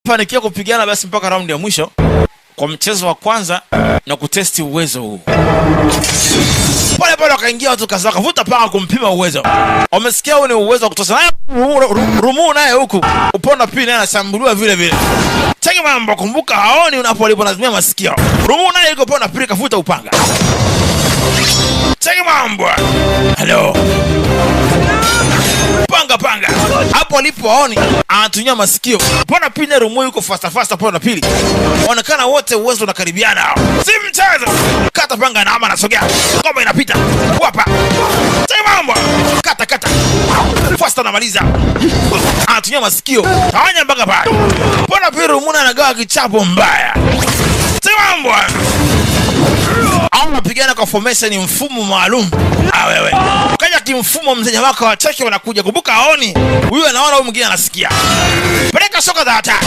fanikiwa kupigana basi mpaka raundi ya mwisho kwa mchezo wa kwanza na kutesti uwezo huu. Pale pale wakaingia watu kaza wakavuta panga kumpima uwezo. Wamesikia huu ni uwezo wa kutosha. Rumu naye huku Upona pili naye anashambuliwa vile vile. Cheki mambo, kumbuka haoni unapolipo lazima masikio. Rumu naye yuko Upona pili kafuta upanga. Cheki mambo. Hello. Panga. Hapo alipo haoni anatumia masikio. Upona pili na Rumu yuko fasta Upona pili. Waonekana wote uwezo unakaribiana. Si mchezo. Kata panga na ama anasogea. Ngoma inapita. Wapa. Cheki mambo. Kata. Fasta anamaliza. Anatumia masikio. Hawanya mpaka pale. Upona pili Rumu anagawa kichapo mbaya. Cheki mambo. Wanapigana kwa formation mfumo maalum. Wewe. Ukaja kimfumo mzee wako wa cheki wanakuja. Kumbuka haoni. Huyu anaona huyu mwingine anasikia. Peleka soka za hatari.